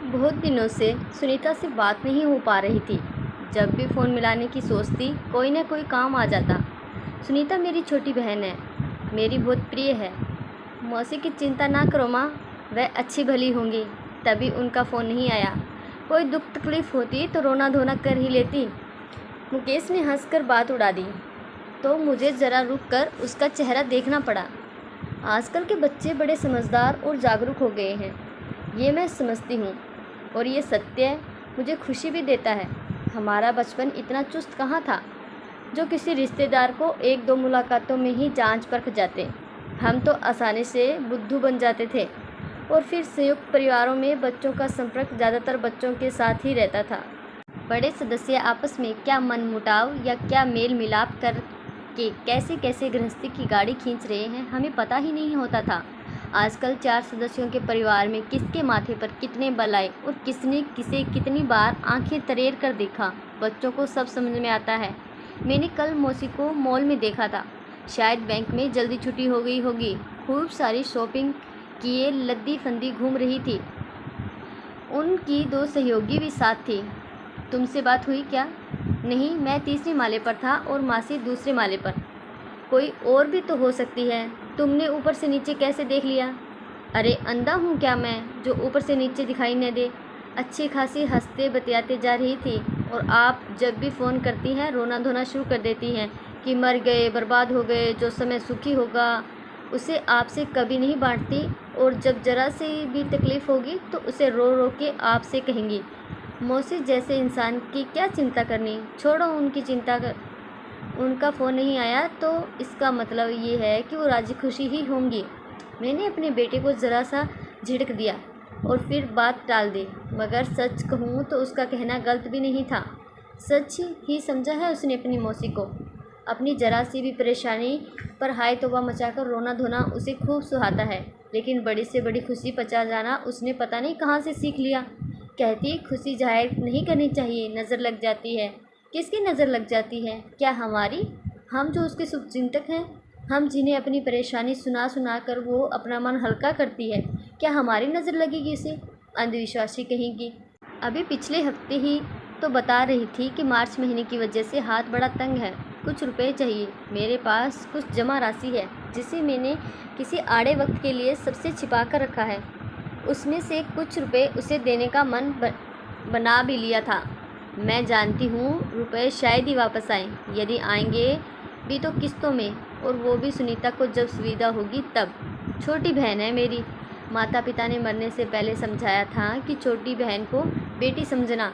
बहुत दिनों से सुनीता से बात नहीं हो पा रही थी। जब भी फ़ोन मिलाने की सोचती, कोई ना कोई काम आ जाता। सुनीता मेरी छोटी बहन है, मेरी बहुत प्रिय है। मौसी की चिंता ना करो माँ, वह अच्छी भली होंगी। तभी उनका फ़ोन नहीं आया। कोई दुख तकलीफ़ होती तो रोना धोना कर ही लेती। मुकेश ने हंसकर बात उड़ा दी, तो मुझे ज़रा रुक कर उसका चेहरा देखना पड़ा। आजकल के बच्चे बड़े समझदार और जागरूक हो गए हैं, ये मैं समझती हूँ। और ये सत्य मुझे खुशी भी देता है। हमारा बचपन इतना चुस्त कहाँ था, जो किसी रिश्तेदार को एक दो मुलाकातों में ही जांच परख जाते। हम तो आसानी से बुद्धू बन जाते थे। और फिर संयुक्त परिवारों में बच्चों का संपर्क ज़्यादातर बच्चों के साथ ही रहता था। बड़े सदस्य आपस में क्या मनमुटाव या क्या मेल मिलाप कर के कैसे कैसे गृहस्थी की गाड़ी खींच रहे हैं, हमें पता ही नहीं होता था। आजकल 4 सदस्यों के परिवार में किसके माथे पर कितने बल आए और किसने किसे कितनी बार आंखें तरेर कर देखा, बच्चों को सब समझ में आता है। मैंने कल मौसी को मॉल में देखा था। शायद बैंक में जल्दी छुट्टी हो गई होगी। खूब सारी शॉपिंग किए लद्दी फंदी घूम रही थी। उनकी 2 सहयोगी भी साथ थी। तुमसे बात हुई क्या? नहीं, मैं तीसरे माले पर था और मासी दूसरे माले पर। कोई और भी तो हो सकती है, तुमने ऊपर से नीचे कैसे देख लिया? अरे अंधा हूँ क्या मैं, जो ऊपर से नीचे दिखाई न दे। अच्छी खासी हंसते बतियाते जा रही थी और आप जब भी फ़ोन करती हैं रोना धोना शुरू कर देती हैं कि मर गए, बर्बाद हो गए, जो समय सुखी होगा उसे आपसे कभी नहीं बांटती। और जब ज़रा से भी तकलीफ़ होगी तो उसे रो रो के आपसे कहेंगी। मौसी जैसे इंसान की क्या चिंता करनी, छोड़ो उनकी चिंता कर। उनका फ़ोन नहीं आया तो इसका मतलब ये है कि वो राजी खुशी ही होंगी। मैंने अपने बेटे को ज़रा सा झिड़क दिया और फिर बात टाल दी। मगर सच कहूँ तो उसका कहना गलत भी नहीं था। सच ही समझा है उसने अपनी मौसी को। अपनी ज़रा सी भी परेशानी पर हाय तौबा मचाकर रोना धोना उसे खूब सुहाता है। लेकिन बड़ी से बड़ी खुशी पचा जाना उसने पता नहीं कहाँ से सीख लिया। कहती खुशी जाहिर नहीं करनी चाहिए, नज़र लग जाती है। किसकी नज़र लग जाती है? क्या हमारी? हम जो उसके शुभचिंतक हैं, हम जिन्हें अपनी परेशानी सुना सुना कर वो अपना मन हल्का करती है, क्या हमारी नज़र लगेगी उसे? अंधविश्वासी कहेंगी। अभी पिछले हफ्ते ही तो बता रही थी कि मार्च महीने की वजह से हाथ बड़ा तंग है, कुछ रुपए चाहिए। मेरे पास कुछ जमा राशि है जिसे मैंने किसी आड़े वक्त के लिए सबसे छिपा कर रखा है। उसमें से कुछ रुपए उसे देने का मन बना भी लिया था। मैं जानती हूँ रुपए शायद ही वापस आएँ, यदि आएंगे भी तो किस्तों में, और वो भी सुनीता को जब सुविधा होगी तब। छोटी बहन है मेरी। माता पिता ने मरने से पहले समझाया था कि छोटी बहन को बेटी समझना।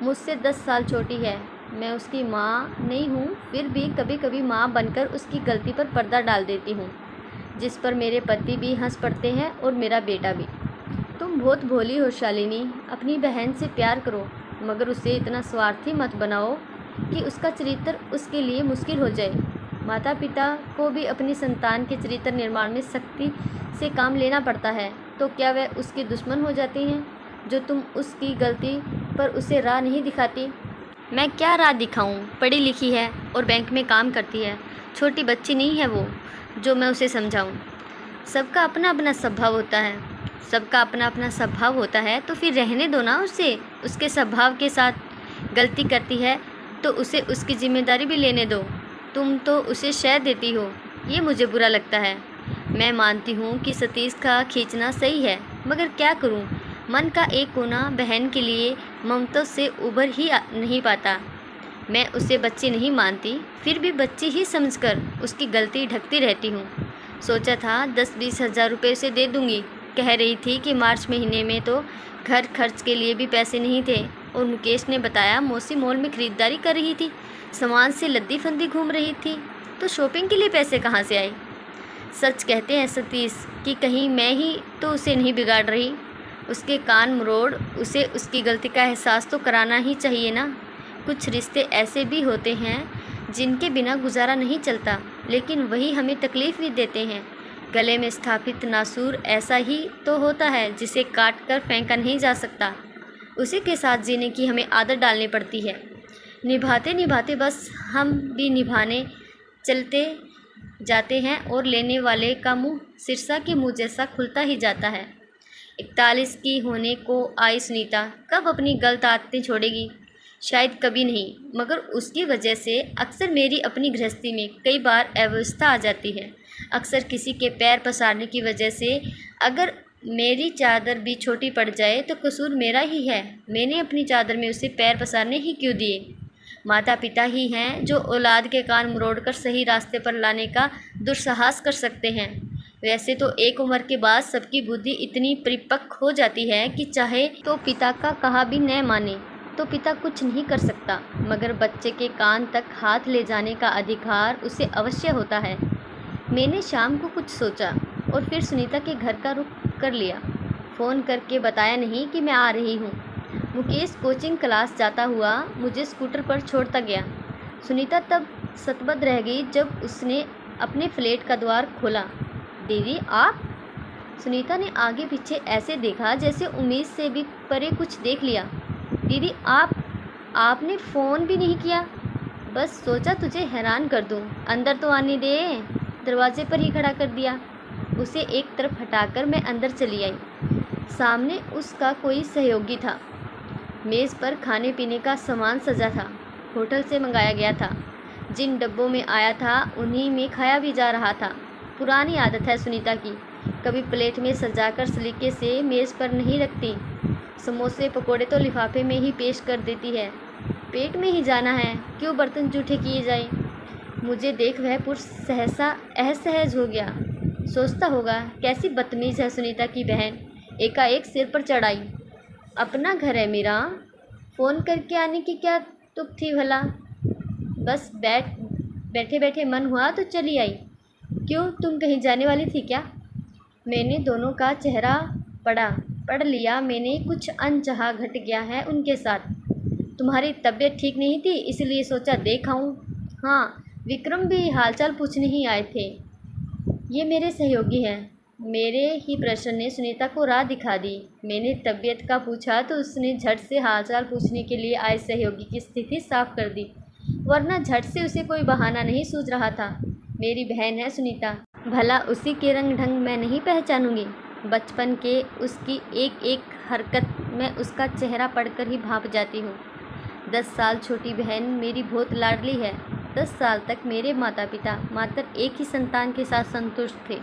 मुझसे 10 साल छोटी है। मैं उसकी माँ नहीं हूँ, फिर भी कभी कभी माँ बनकर उसकी गलती पर पर्दा डाल देती हूँ, जिस पर मेरे पति भी हंस पड़ते हैं और मेरा बेटा भी। तुम बहुत भोली हो शालिनी, अपनी बहन से प्यार करो, मगर उसे इतना स्वार्थी मत बनाओ कि उसका चरित्र उसके लिए मुश्किल हो जाए। माता पिता को भी अपनी संतान के चरित्र निर्माण में सख्ती से काम लेना पड़ता है, तो क्या वह उसके दुश्मन हो जाते हैं जो तुम उसकी गलती पर उसे राह नहीं दिखाती? मैं क्या राह दिखाऊं? पढ़ी लिखी है और बैंक में काम करती है। छोटी बच्ची नहीं है वो जो मैं उसे समझाऊं। सबका अपना अपना स्वभाव होता है। सबका अपना अपना स्वभाव होता है तो फिर रहने दो ना उसे, उसके स्वभाव के साथ। गलती करती है तो उसे उसकी जिम्मेदारी भी लेने दो। तुम तो उसे शय देती हो, ये मुझे बुरा लगता है। मैं मानती हूँ कि सतीश का खींचना सही है, मगर क्या करूँ, मन का एक कोना बहन के लिए ममता से उभर ही नहीं पाता। मैं उसे बच्ची नहीं मानती, फिर भी बच्ची ही समझकर उसकी गलती ढकती रहती हूँ। सोचा था 10-20 हज़ार रुपये उसे दे दूँगी। कह रही थी कि मार्च महीने में तो घर खर्च के लिए भी पैसे नहीं थे। और मुकेश ने बताया मौसी मॉल में ख़रीदारी कर रही थी, सामान से लद्दी फंदी घूम रही थी, तो शॉपिंग के लिए पैसे कहाँ से आए? सच कहते हैं सतीश कि कहीं मैं ही तो उसे नहीं बिगाड़ रही। उसके कान मरोड़ उसे उसकी गलती का एहसास तो कराना ही चाहिए ना। कुछ रिश्ते ऐसे भी होते हैं जिनके बिना गुजारा नहीं चलता, लेकिन वही हमें तकलीफ़ भी देते हैं। गले में स्थापित नासूर ऐसा ही तो होता है जिसे काट कर फेंका नहीं जा सकता। उसी के साथ जीने की हमें आदत डालनी पड़ती है। निभाते निभाते बस हम भी निभाने चलते जाते हैं और लेने वाले का मुंह सिरसा के मुंह जैसा खुलता ही जाता है। 41 की होने को आई सुनीता कब अपनी गलत आदतें छोड़ेगी? शायद कभी नहीं, मगर उसकी वजह से अक्सर मेरी अपनी गृहस्थी में कई बार अव्यवस्था आ जाती है। अक्सर किसी के पैर पसारने की वजह से अगर मेरी चादर भी छोटी पड़ जाए तो कसूर मेरा ही है। मैंने अपनी चादर में उसे पैर पसारने ही क्यों दिए? माता पिता ही हैं जो औलाद के कान मरोड़कर सही रास्ते पर लाने का दुस्साहस कर सकते हैं। वैसे तो एक उम्र के बाद सबकी बुद्धि इतनी परिपक्व हो जाती है कि चाहे तो पिता का कहा भी न माने तो पिता कुछ नहीं कर सकता, मगर बच्चे के कान तक हाथ ले जाने का अधिकार उसे अवश्य होता है। मैंने शाम को कुछ सोचा और फिर सुनीता के घर का रुख कर लिया। फ़ोन करके बताया नहीं कि मैं आ रही हूँ। मुकेश कोचिंग क्लास जाता हुआ मुझे स्कूटर पर छोड़ता गया। सुनीता तब सतबद्ध रह गई जब उसने अपने फ्लैट का द्वार खोला। दीदी आप? सुनीता ने आगे पीछे ऐसे देखा जैसे उम्मीद से भी परे कुछ देख लिया। दीदी आपने फ़ोन भी नहीं किया? बस सोचा तुझे हैरान कर दूं। अंदर तो आने दे। दरवाजे पर ही खड़ा कर दिया। उसे एक तरफ हटाकर मैं अंदर चली आई। सामने उसका कोई सहयोगी था। मेज़ पर खाने पीने का सामान सजा था। होटल से मंगाया गया था। जिन डब्बों में आया था उन्हीं में खाया भी जा रहा था। पुरानी आदत है सुनीता की, कभी प्लेट में सजाकर सलीके से मेज़ पर नहीं रखती। समोसे पकोड़े तो लिफाफे में ही पेश कर देती है। पेट में ही जाना है, क्यों बर्तन जूठे किए जाए? मुझे देख वह पुरुष सहसा असहज हो गया। सोचता होगा कैसी बदतमीज़ है सुनीता की बहन, एकाएक सिर पर चढ़ाई। अपना घर है मेरा, फ़ोन करके आने की क्या तुक थी भला? बस बैठे बैठे मन हुआ तो चली आई। क्यों, तुम कहीं जाने वाली थी क्या? मैंने दोनों का चेहरा पढ़ लिया। मैंने कुछ अनचाहा घट गया है उनके साथ। तुम्हारी तबीयत ठीक नहीं थी इसलिए सोचा देख आऊँ। हाँ, विक्रम भी हालचाल पूछने ही आए थे। ये मेरे सहयोगी हैं। मेरे ही प्रश्न ने सुनीता को राह दिखा दी। मैंने तबीयत का पूछा तो उसने झट से हालचाल पूछने के लिए आए सहयोगी की स्थिति साफ कर दी, वरना झट से उसे कोई बहाना नहीं सूझ रहा था। मेरी बहन है सुनीता, भला उसी के रंग ढंग मैं नहीं पहचानूंगी? बचपन के उसकी एक एक हरकत में उसका चेहरा पढ़कर ही भाप जाती हूँ। 10 साल छोटी बहन मेरी बहुत लाडली है। 10 साल तक मेरे माता पिता मात्र एक ही संतान के साथ संतुष्ट थे।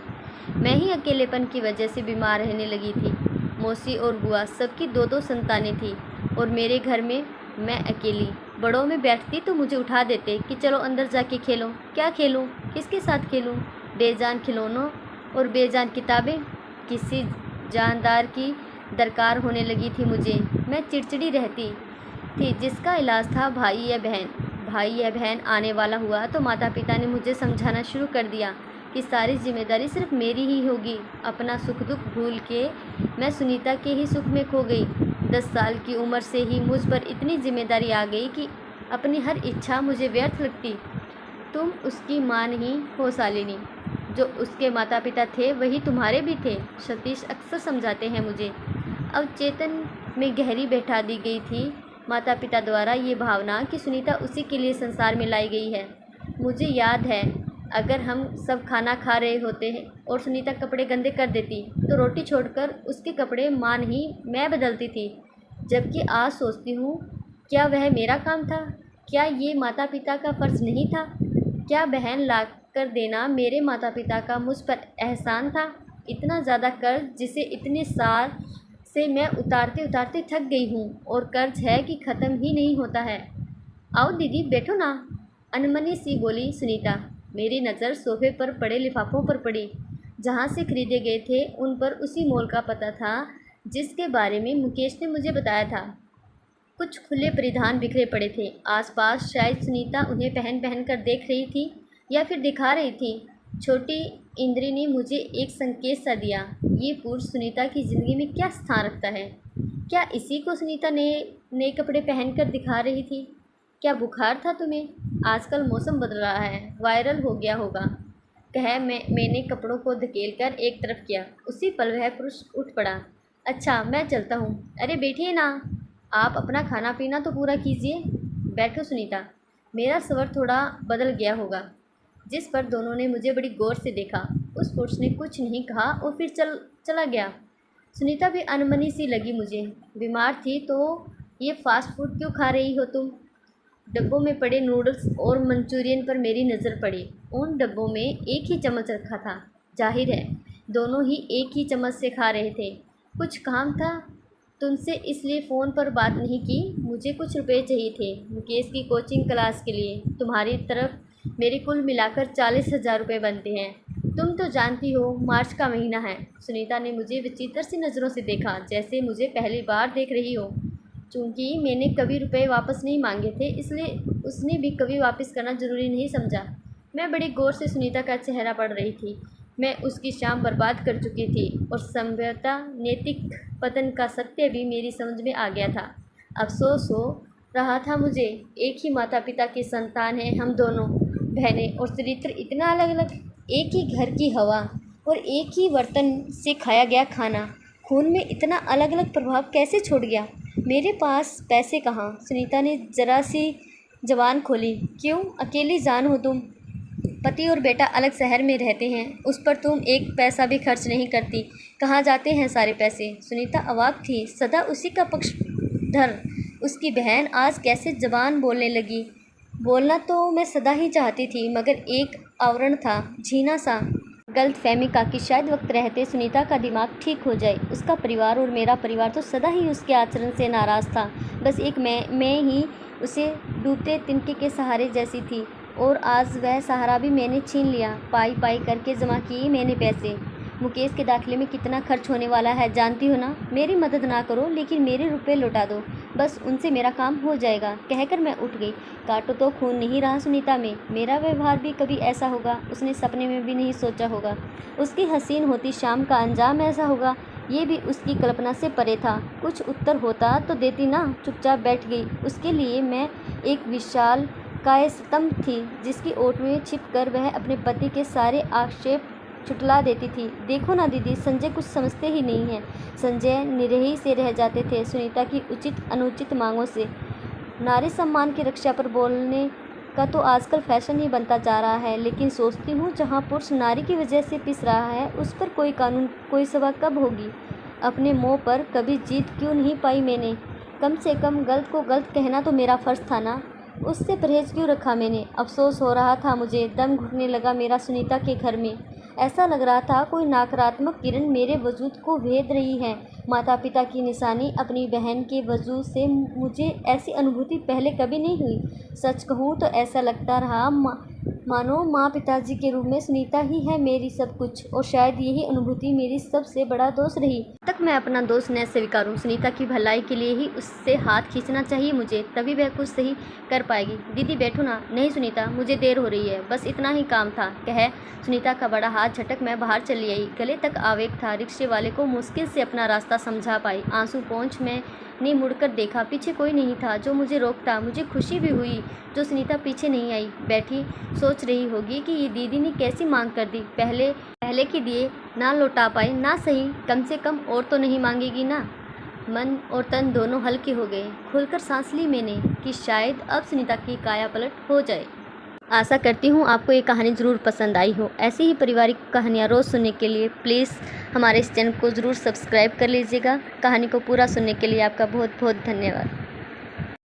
मैं ही अकेलेपन की वजह से बीमार रहने लगी थी। मौसी और बुआ सबकी 2-2 संतानें थीं और मेरे घर में मैं अकेली। बड़ों में बैठती तो मुझे उठा देते कि चलो अंदर जाके खेलो। क्या खेलूं, किसके साथ खेलूं? बेजान खिलौनों और बेजान किताबें। किसी जानदार की दरकार होने लगी थी मुझे। मैं चिड़चिड़ी रहती थी, जिसका इलाज था भाई या बहन। भाई या बहन आने वाला हुआ तो माता पिता ने मुझे समझाना शुरू कर दिया कि सारी जिम्मेदारी सिर्फ मेरी ही होगी। अपना सुख दुख भूल के मैं सुनीता के ही सुख में खो गई। 10 साल की उम्र से ही मुझ पर इतनी जिम्मेदारी आ गई कि अपनी हर इच्छा मुझे व्यर्थ लगती। तुम उसकी माँ नहीं हो शालिनी, जो उसके माता पिता थे वही तुम्हारे भी थे। सतीश अक्सर समझाते हैं मुझे। अब चेतन में गहरी बैठा दी गई थी माता पिता द्वारा ये भावना कि सुनीता उसी के लिए संसार में लाई गई है। मुझे याद है, अगर हम सब खाना खा रहे होते हैं और सुनीता कपड़े गंदे कर देती तो रोटी छोड़कर उसके कपड़े माँ नहीं मैं बदलती थी। जबकि आज सोचती हूँ, क्या वह मेरा काम था? क्या ये माता पिता का फ़र्ज़ नहीं था? क्या बहन ला कर देना मेरे माता पिता का मुझ पर एहसान था? इतना ज़्यादा कर्ज जिसे इतने साल से मैं उतारते उतारते थक गई हूँ, और कर्ज है कि ख़त्म ही नहीं होता है। आओ दीदी बैठो ना, अनमनी सी बोली सुनीता। मेरी नज़र सोफे पर पड़े लिफाफों पर पड़ी। जहाँ से खरीदे गए थे उन पर उसी मॉल का पता था जिसके बारे में मुकेश ने मुझे बताया था। कुछ खुले परिधान बिखरे पड़े थे आसपास। शायद सुनीता उन्हें पहन पहन कर देख रही थी या फिर दिखा रही थी। छोटी इंद्री ने मुझे एक संकेत सा दिया। ये पुरुष सुनीता की ज़िंदगी में क्या स्थान रखता है? क्या इसी को सुनीता नए कपड़े पहनकर दिखा रही थी? क्या बुखार था तुम्हें? आजकल मौसम बदल रहा है, वायरल हो गया होगा। मैंने कपड़ों को धकेल कर एक तरफ किया। उसी पल वह पुरुष उठ पड़ा। अच्छा मैं चलता हूँ। अरे बैठिए ना, आप अपना खाना पीना तो पूरा कीजिए। बैठो सुनीता। मेरा स्वर थोड़ा बदल गया होगा, जिस पर दोनों ने मुझे बड़ी गौर से देखा। उस पुरुष ने कुछ नहीं कहा और फिर चला गया। सुनीता भी अनमनी सी लगी मुझे। बीमार थी तो ये फास्ट फूड क्यों खा रही हो तुम? डब्बों में पड़े नूडल्स और मंचूरियन पर मेरी नज़र पड़ी। उन डब्बों में एक ही चम्मच रखा था। जाहिर है दोनों ही एक ही चम्मच से खा रहे थे। कुछ काम था तुमसे इसलिए फ़ोन पर बात नहीं की। मुझे कुछ रुपए चाहिए थे मुकेश की कोचिंग क्लास के लिए। तुम्हारी तरफ मेरे कुल मिलाकर 40,000 रुपये बनते हैं। तुम तो जानती हो मार्च का महीना है। सुनीता ने मुझे विचित्र सी नज़रों से देखा, जैसे मुझे पहली बार देख रही हो। चूँकि मैंने कभी रुपए वापस नहीं मांगे थे इसलिए उसने भी कभी वापस करना ज़रूरी नहीं समझा। मैं बड़ी गौर से सुनीता का चेहरा पढ़ रही थी। मैं उसकी शाम बर्बाद कर चुकी थी और संभवतः नैतिक पतन का सत्य भी मेरी समझ में आ गया था। अफसोस हो रहा था मुझे। एक ही माता पिता की संतान हैं हम दोनों बहनें, और चरित्र इतना अलग अलग। एक ही घर की हवा और एक ही बर्तन से खाया गया खाना खून में इतना अलग अलग प्रभाव कैसे छोड़ गया? मेरे पास पैसे कहाँ? सुनीता ने जरा सी जबान खोली। क्यों, अकेली जान हो तुम? पति और बेटा अलग शहर में रहते हैं, उस पर तुम एक पैसा भी खर्च नहीं करती। कहाँ जाते हैं सारे पैसे? सुनीता अवाक थी। सदा उसी का पक्षधर उसकी बहन आज कैसे जबान बोलने लगी? बोलना तो मैं सदा ही चाहती थी, मगर एक आवरण था, झीना सा गलतफहमी का, कि शायद वक्त रहते सुनीता का दिमाग ठीक हो जाए। उसका परिवार और मेरा परिवार तो सदा ही उसके आचरण से नाराज़ था। बस एक मैं ही उसे डूबते तिनके के सहारे जैसी थी, और आज वह सहारा भी मैंने छीन लिया। पाई पाई करके जमा किए मैंने पैसे। मुकेश के दाखिले में कितना खर्च होने वाला है जानती हो ना? मेरी मदद ना करो लेकिन मेरे रुपए लौटा दो, बस उनसे मेरा काम हो जाएगा। कहकर मैं उठ गई। काटो तो खून नहीं रहा सुनीता में। मेरा व्यवहार भी कभी ऐसा होगा उसने सपने में भी नहीं सोचा होगा। उसकी हसीन होती शाम का अंजाम ऐसा होगा ये भी उसकी कल्पना से परे था। कुछ उत्तर होता तो देती ना। चुपचाप बैठ गई। उसके लिए मैं एक विशाल काय स्तंभ थी, जिसकी ओट में छिपकर वह अपने पति के सारे आक्षेप छुटला देती थी। देखो ना दीदी, संजय कुछ समझते ही नहीं है। संजय निरही से रह जाते थे सुनीता की उचित अनुचित मांगों से। नारी सम्मान की रक्षा पर बोलने का तो आजकल फैशन ही बनता जा रहा है, लेकिन सोचती हूँ जहाँ पुरुष नारी की वजह से पिस रहा है, उस पर कोई कानून कोई सभा कब होगी? अपने मुँह पर कभी जीत क्यों नहीं पाई मैंने? कम से कम गलत को गलत कहना तो मेरा फ़र्ज़ था ना। उससे परहेज क्यों रखा मैंने? अफसोस हो रहा था मुझे। दम घुटने लगा मेरा सुनीता के घर में। ऐसा लग रहा था कोई नकारात्मक किरण मेरे वजूद को भेद रही है। माता पिता की निशानी अपनी बहन के वजूद से मुझे ऐसी अनुभूति पहले कभी नहीं हुई। सच कहूँ तो ऐसा लगता रहा मानो माँ पिताजी के रूप में सुनीता ही है मेरी सब कुछ, और शायद यही अनुभूति मेरी सबसे बड़ा दोष रही। तक मैं अपना दोष न स्वीकारूं। सुनीता की भलाई के लिए ही उससे हाथ खींचना चाहिए मुझे, तभी वह कुछ सही कर पाएगी। दीदी बैठो ना। नहीं सुनीता, मुझे देर हो रही है, बस इतना ही काम था, कह सुनीता का बड़ा हाथ झटक मैं बाहर चली आई। गले तक आवेग था। रिक्शे वाले को मुश्किल से अपना रास्ता समझा पाई। आंसू पोंछ मैंने मुड़कर देखा, पीछे कोई नहीं था जो मुझे रोकता। मुझे खुशी भी हुई जो सुनीता पीछे नहीं आई। बैठी सोच रही होगी कि ये दीदी ने कैसी मांग कर दी। पहले की दिए ना लौटा पाए ना सही, कम से कम और तो नहीं मांगेगी ना। मन और तन दोनों हल्के हो गए। खुलकर सांस ली मैंने कि शायद अब सुनीता की काया पलट हो जाए। आशा करती हूँ आपको ये कहानी ज़रूर पसंद आई हो। ऐसी ही पारिवारिक कहानियाँ रोज़ सुनने के लिए प्लीज़ हमारे इस चैनल को ज़रूर सब्सक्राइब कर लीजिएगा। कहानी को पूरा सुनने के लिए आपका बहुत बहुत धन्यवाद।